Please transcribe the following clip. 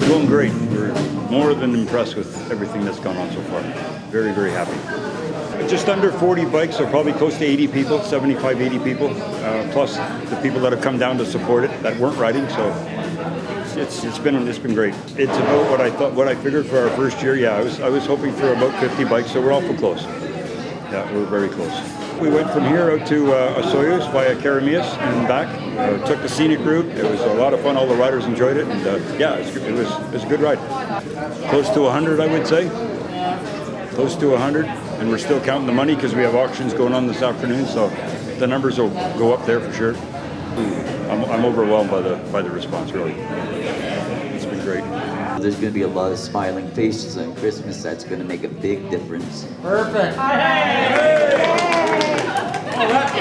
Going great. We're more than impressed with everything that's gone on so far. Very, very happy. Just under 40 bikes, so probably close to 80 people, 75, 80 people, plus the people that have come down to support it that weren't riding. So it's been great. It's about what I figured for our first year. Yeah, I was hoping for about 50 bikes, so we're awful close. Yeah, we're very close. We went from here out to Osoyoos via Karamias and back. Took the scenic route. It was a lot of fun. All the riders enjoyed it, and yeah, it was a good ride. Close to 100, I would say. Close to 100, and we're still counting the money because we have auctions going on this afternoon. So the numbers will go up there for sure. I'm overwhelmed by the response. Really, it's been great. There's going to be a lot of smiling faces on Christmas. That's going to make a big difference. Perfect. Hey! Oh, that's